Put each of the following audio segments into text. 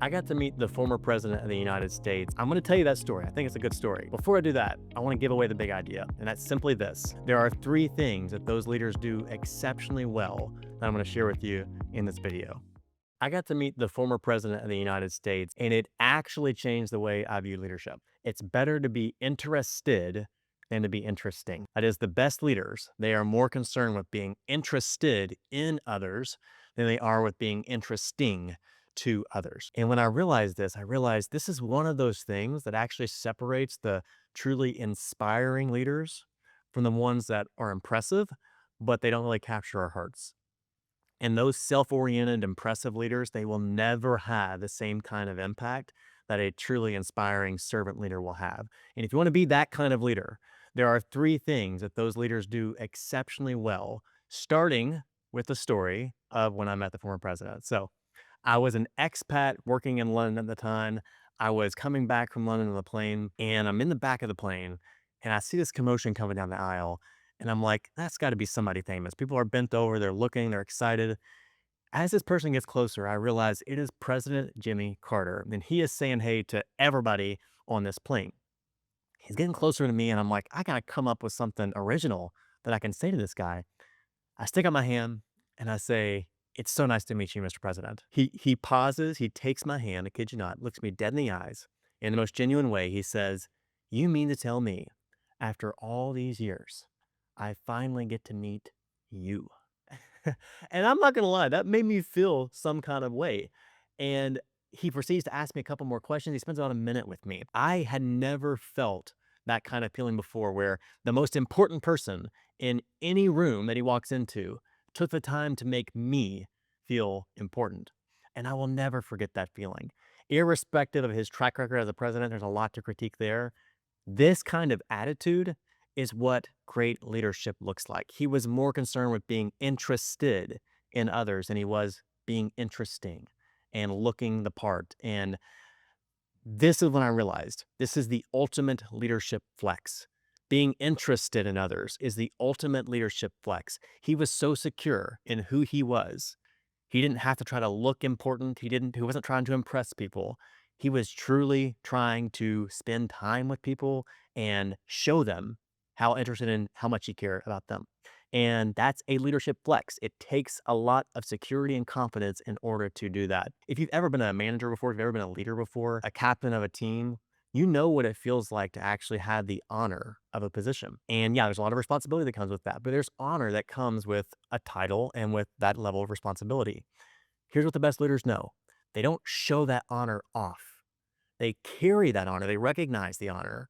I got to meet the former president of the United States. I'm going to tell you that story. I think it's a good story. Before I do that, I want to give away the big idea, and that's simply this. There are three things that those leaders do exceptionally well that I'm going to share with you in this video. I got to meet the former president of the United States, and it actually changed the way I view leadership. It's better to be interested than to be interesting. That is, the best leaders, they are more concerned with being interested in others than they are with being interesting to others. And when I realized this, I realized this is one of those things that actually separates the truly inspiring leaders from the ones that are impressive, but they don't really capture our hearts. And those self-oriented, impressive leaders, they will never have the same kind of impact that a truly inspiring servant leader will have. And if you want to be that kind of leader, there are three things that those leaders do exceptionally well, starting with the story of when I met the former president. So I was an expat working in London at the time. I was coming back from London on the plane, and I'm in the back of the plane, and I see this commotion coming down the aisle, and I'm like, that's got to be somebody famous. People are bent over, they're looking, they're excited. As this person gets closer, I realize it is President Jimmy Carter, and he is saying hey to everybody on this plane. He's getting closer to me, and I'm like, I got to come up with something original that I can say to this guy. I stick out my hand and I say, "It's so nice to meet you, Mr. President." He pauses, he takes my hand, I kid you not, looks me dead in the eyes. In the most genuine way, he says, "You mean to tell me, after all these years, I finally get to meet you?" And I'm not gonna lie, that made me feel some kind of way. And he proceeds to ask me a couple more questions. He spends about a minute with me. I had never felt that kind of feeling before, where the most important person in any room that he walks into took the time to make me feel important. And I will never forget that feeling. Irrespective of his track record as a president, there's a lot to critique there. This kind of attitude is what great leadership looks like. He was more concerned with being interested in others than he was being interesting and looking the part. And this is when I realized this is the ultimate leadership flex. Being interested in others is the ultimate leadership flex. He was so secure in who he was. He didn't have to try to look important. He wasn't trying to impress people. He was truly trying to spend time with people and show them how interested in how much he cared about them. And that's a leadership flex. It takes a lot of security and confidence in order to do that. If you've ever been a manager before, if you've ever been a leader before, a captain of a team, you know what it feels like to actually have the honor of a position. And yeah, there's a lot of responsibility that comes with that, but there's honor that comes with a title and with that level of responsibility. Here's what the best leaders know. They don't show that honor off. They carry that honor, they recognize the honor,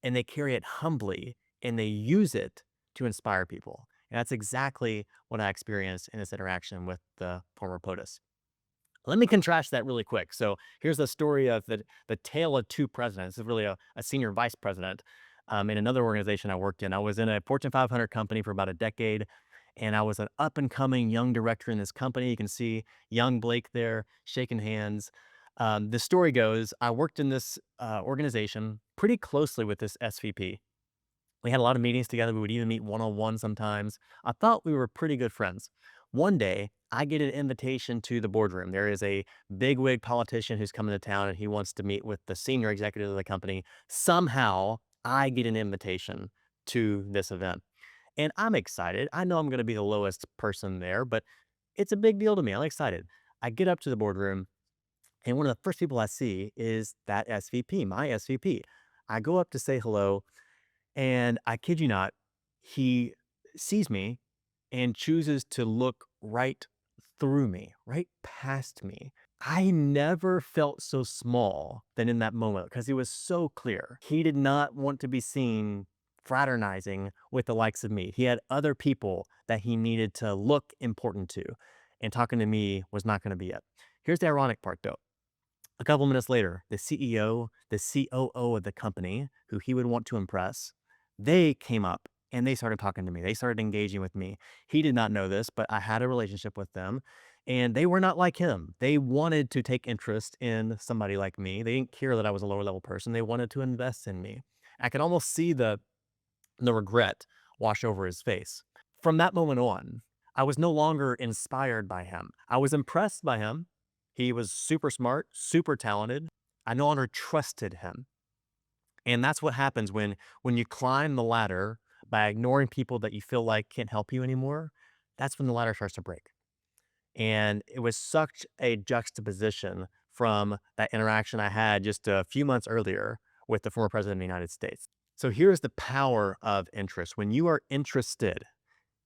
and they carry it humbly, and they use it to inspire people. And that's exactly what I experienced in this interaction with the former POTUS. Let me contrast that really quick. So here's the story of the tale of two presidents. This is really a senior vice president in another organization I worked in. I was in a Fortune 500 company for about a decade, and I was an up and coming young director in this company. You can see young Blake there shaking hands. The story goes, I worked in this organization pretty closely with this SVP. We had a lot of meetings together. We would even meet one on one sometimes. I thought we were pretty good friends. One day, I get an invitation to the boardroom. There is a bigwig politician who's coming to town and he wants to meet with the senior executive of the company. Somehow, I get an invitation to this event. And I'm excited. I know I'm going to be the lowest person there, but it's a big deal to me. I'm excited. I get up to the boardroom, and one of the first people I see is that SVP, my SVP. I go up to say hello, and I kid you not, he sees me and chooses to look right through me, right past me. I never felt so small than in that moment because he was so clear. He did not want to be seen fraternizing with the likes of me. He had other people that he needed to look important to, and talking to me was not going to be it. Here's the ironic part though. A couple minutes later, the CEO, the COO of the company, who he would want to impress, they came up and they started talking to me. They started engaging with me. He did not know this, but I had a relationship with them, and they were not like him. They wanted to take interest in somebody like me. They didn't care that I was a lower level person. They wanted to invest in me. I could almost see the regret wash over his face. From that moment on, I was no longer inspired by him. I was impressed by him. He was super smart, super talented. I no longer trusted him. And that's what happens when you climb the ladder by ignoring people that you feel like can't help you anymore. That's when the ladder starts to break. And it was such a juxtaposition from that interaction I had just a few months earlier with the former president of the United States. So here's the power of interest. When you are interested,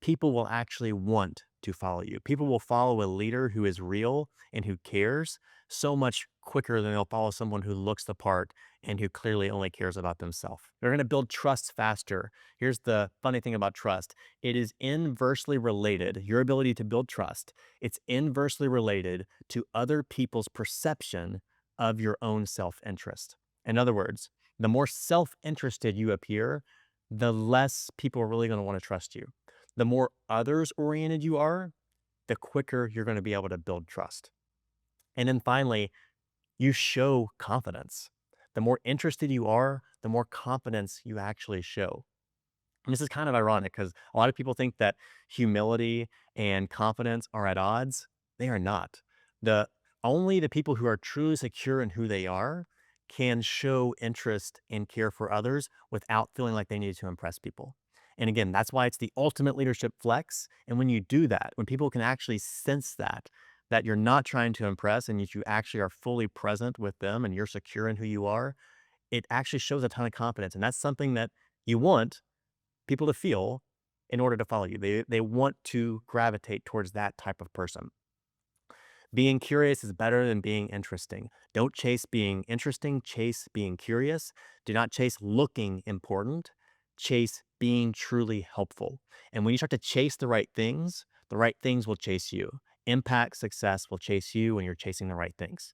people will actually want to follow you. People will follow a leader who is real and who cares so much quicker than they'll follow someone who looks the part and who clearly only cares about themselves. They're going to build trust faster. Here's the funny thing about trust. It is inversely related. Your ability to build trust, it's inversely related to other people's perception of your own self-interest. In other words, the more self-interested you appear, the less people are really going to want to trust you. The more others oriented you are, the quicker you're going to be able to build trust. And then finally, you show confidence. The more interested you are, the more confidence you actually show. And this is kind of ironic because a lot of people think that humility and confidence are at odds. They are not. The Only the people who are truly secure in who they are can show interest and care for others without feeling like they need to impress people. And again, that's why it's the ultimate leadership flex. And when you do that, when people can actually sense that you're not trying to impress and that you actually are fully present with them and you're secure in who you are, it actually shows a ton of confidence. And that's something that you want people to feel in order to follow you. They want to gravitate towards that type of person. Being curious is better than being interesting. Don't chase being interesting, chase being curious. Do not chase looking important, chase being truly helpful. And when you start to chase the right things will chase you. Impact success will chase you when you're chasing the right things.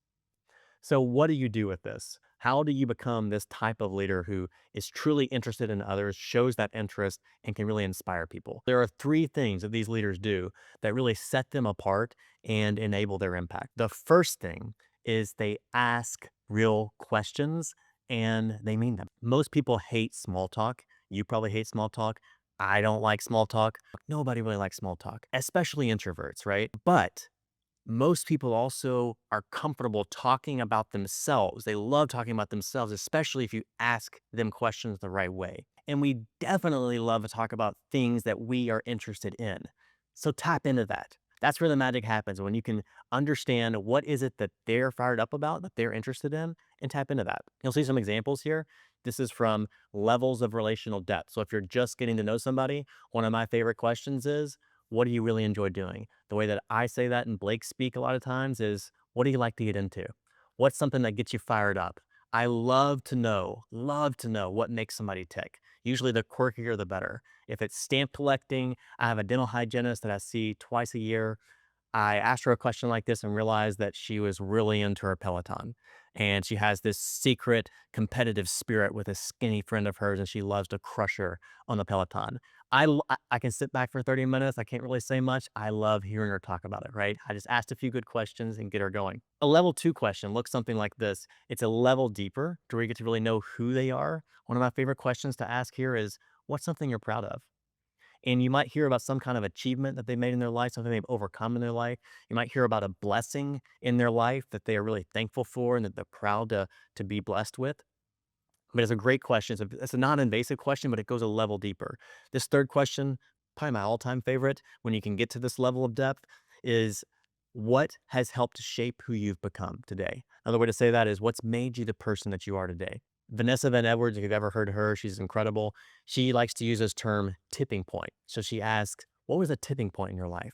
So, what do you do with this? How do you become this type of leader who is truly interested in others, shows that interest, and can really inspire people? There are three things that these leaders do that really set them apart and enable their impact. The first thing is they ask real questions and they mean them. Most people hate small talk. You probably hate small talk. I don't like small talk. Nobody really likes small talk, especially introverts, right? But most people also are comfortable talking about themselves. They love talking about themselves, especially if you ask them questions the right way. And we definitely love to talk about things that we are interested in. So tap into that. That's where the magic happens when you can understand what is it that they're fired up about, that they're interested in, and tap into that. You'll see some examples here. This is from levels of relational depth. So if you're just getting to know somebody, one of my favorite questions is, what do you really enjoy doing? The way that I say that in Blake speak a lot of times is, what do you like to get into? What's something that gets you fired up? I love to know what makes somebody tick. Usually the quirkier, the better. If it's stamp collecting, I have a dental hygienist that I see twice a year. I asked her a question like this and realized that she was really into her Peloton. And she has this secret competitive spirit with a skinny friend of hers, and she loves to crush her on the Peloton. I can sit back for 30 minutes. I can't really say much. I love hearing her talk about it, right? I just asked a few good questions and get her going. A level two question looks something like this. It's a level deeper to where you get to really know who they are. One of my favorite questions to ask here is, what's something you're proud of? And you might hear about some kind of achievement that they made in their life, something they've overcome in their life. You might hear about a blessing in their life that they are really thankful for and that they're proud to be blessed with. But it's a great question. It's a non-invasive question, but it goes a level deeper. This third question, probably my all-time favorite, when you can get to this level of depth, is what has helped shape who you've become today? Another way to say that is what's made you the person that you are today? Vanessa Van Edwards, if you've ever heard her, she's incredible. She likes to use this term tipping point. So she asks, what was a tipping point in your life?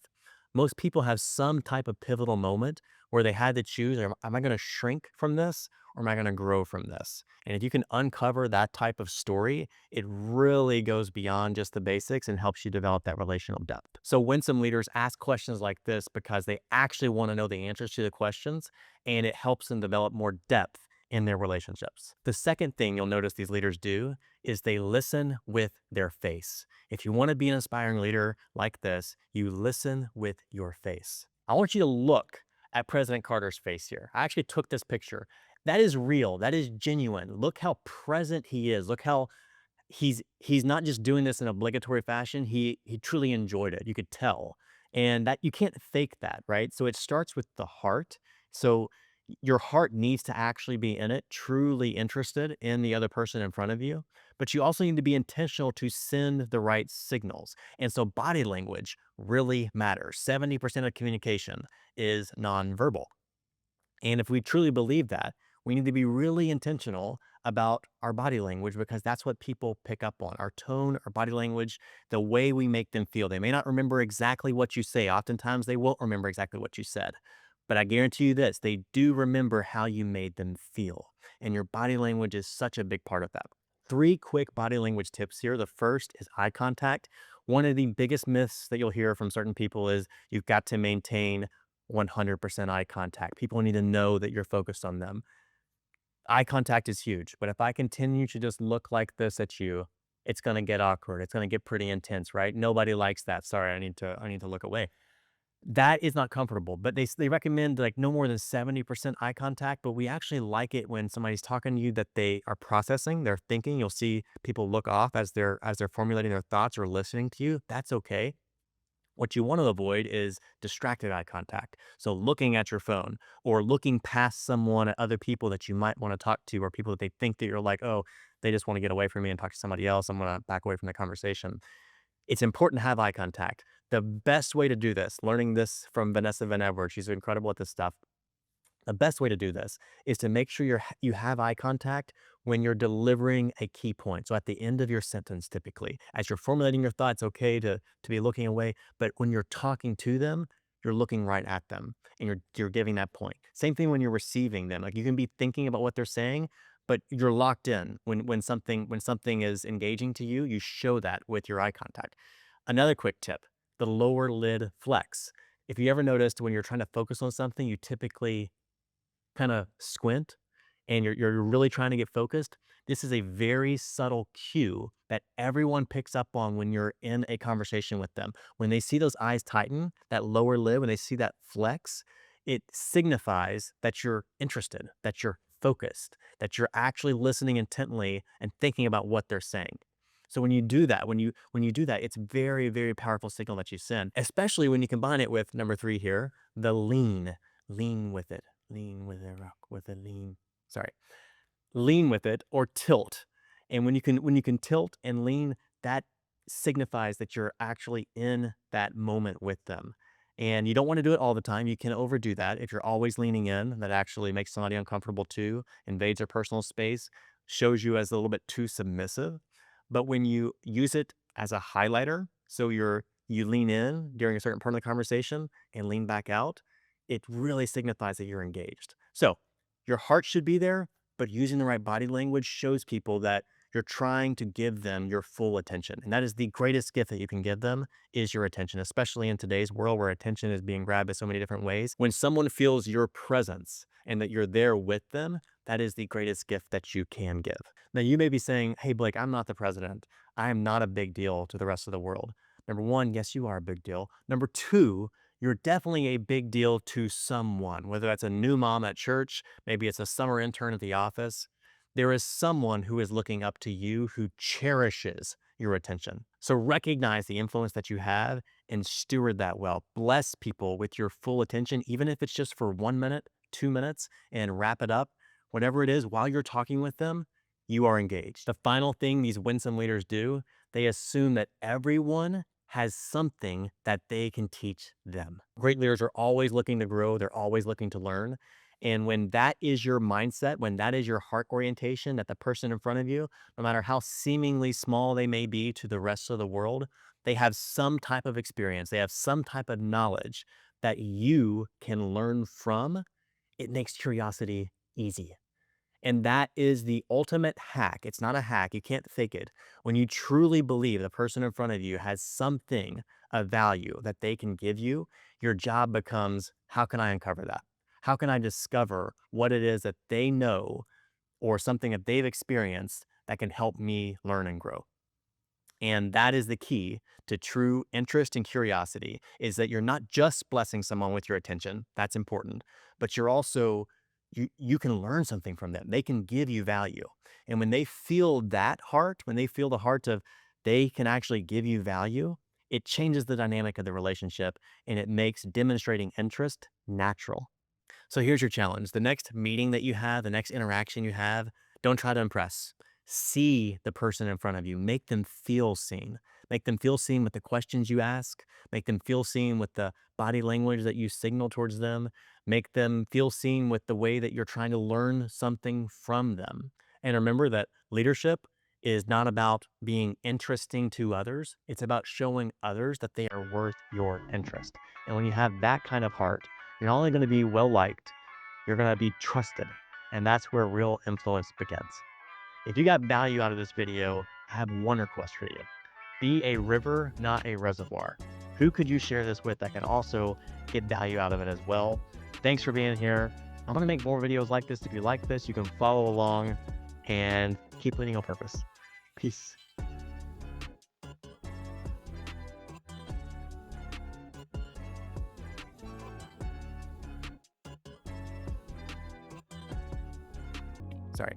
Most people have some type of pivotal moment where they had to choose, am I going to shrink from this or am I going to grow from this? And if you can uncover that type of story, it really goes beyond just the basics and helps you develop that relational depth. So winsome leaders ask questions like this because they actually want to know the answers to the questions, and it helps them develop more depth in their relationships. The second thing you'll notice these leaders do is they listen with their face. If you want to be an inspiring leader like this, you listen with your face. I want you to look at President Carter's face here. I actually took this picture. That is real. That is genuine. Look how present he is. Look how he's not just doing this in obligatory fashion. He truly enjoyed it. You could tell. And that you can't fake that, right? So it starts with the heart. So your heart needs to actually be in it, truly interested in the other person in front of you, but you also need to be intentional to send the right signals. And so body language really matters. 70% of communication is nonverbal. And if we truly believe that, we need to be really intentional about our body language because that's what people pick up on our tone, our body language, the way we make them feel. They may not remember exactly what you say. Oftentimes, they won't remember exactly what you said. But I guarantee you this, they do remember how you made them feel. And your body language is such a big part of that. Three quick body language tips here. The first is eye contact. One of the biggest myths that you'll hear from certain people is you've got to maintain 100% eye contact. People need to know that you're focused on them. Eye contact is huge, but if I continue to just look like this at you, it's going to get awkward. It's going to get pretty intense, right? Nobody likes that. Sorry, I need to look away. That is not comfortable, but they recommend like no more than 70% eye contact, but we actually like it when somebody's talking to you that they are processing, they're thinking. You'll see people look off as they're formulating their thoughts or listening to you. That's okay. What you want to avoid is distracted eye contact. So looking at your phone or looking past someone at other people that you might want to talk to or people that they think that you're like, oh, they just want to get away from me and talk to somebody else. I'm going to back away from the conversation. It's important to have eye contact. The best way to do this, learning this from Vanessa Van Edwards, she's incredible at this stuff. The best way to do this is to make sure you have eye contact when you're delivering a key point. So at the end of your sentence, typically, as you're formulating your thoughts, okay to be looking away, but when you're talking to them, you're looking right at them and you're giving that point. Same thing when you're receiving them. Like you can be thinking about what they're saying, but you're locked in when something is engaging to you, you show that with your eye contact. Another quick tip, the lower lid flex. If you ever noticed when you're trying to focus on something, you typically kind of squint and you're really trying to get focused, this is a very subtle cue that everyone picks up on when you're in a conversation with them. When they see those eyes tighten, that lower lid, when they see that flex, it signifies that you're interested, that you're focused, that you're actually listening intently and thinking about what they're saying. So when you do that, when you do that, it's very, very powerful signal that you send, especially when you combine it with number three here, the lean. Lean with it. Lean with a rock with a lean. Sorry, lean with it or tilt. And when you can tilt and lean, that signifies that you're actually in that moment with them. And you don't want to do it all the time. You can overdo that. If you're always leaning in, that actually makes somebody uncomfortable too, invades their personal space, shows you as a little bit too submissive. But when you use it as a highlighter, so you lean in during a certain part of the conversation and lean back out, it really signifies that you're engaged. So your heart should be there, but using the right body language shows people that you're trying to give them your full attention. And that is the greatest gift that you can give them is your attention, especially in today's world where attention is being grabbed in so many different ways. When someone feels your presence and that you're there with them, that is the greatest gift that you can give. Now, you may be saying, hey, Blake, I'm not the president. I am not a big deal to the rest of the world. Number one, yes, you are a big deal. Number two, you're definitely a big deal to someone, whether that's a new mom at church, maybe it's a summer intern at the office. There is someone who is looking up to you who cherishes your attention. So recognize the influence that you have and steward that well. Bless people with your full attention, even if it's just for 1 minute, 2 minutes, and wrap it up. Whatever it is, while you're talking with them, you are engaged. The final thing these winsome leaders do, they assume that everyone has something that they can teach them. Great leaders are always looking to grow, they're always looking to learn. And when that is your mindset, when that is your heart orientation, that the person in front of you, no matter how seemingly small they may be to the rest of the world, they have some type of experience, they have some type of knowledge that you can learn from. It makes curiosity easy. And that is the ultimate hack. It's not a hack. You can't fake it. When you truly believe the person in front of you has something of value that they can give you, your job becomes, how can I uncover that? How can I discover what it is that they know or something that they've experienced that can help me learn and grow? And that is the key to true interest and curiosity is that you're not just blessing someone with your attention. That's important, but you're also you can learn something from them. They can give you value. And when they feel that heart, when they feel the heart of they can actually give you value, it changes the dynamic of the relationship and it makes demonstrating interest natural. So here's your challenge. The next meeting that you have, the next interaction you have, don't try to impress. See the person in front of you. Make them feel seen. Make them feel seen with the questions you ask. Make them feel seen with the body language that you signal towards them. Make them feel seen with the way that you're trying to learn something from them. And remember that leadership is not about being interesting to others. It's about showing others that they are worth your interest. And when you have that kind of heart, you're not only going to be well liked, you're going to be trusted. And that's where real influence begins. If you got value out of this video, I have one request for you. Be a river, not a reservoir. Who could you share this with that can also get value out of it as well? Thanks for being here. I'm going to make more videos like this. If you like this, you can follow along and keep leading on purpose. Peace. Sorry.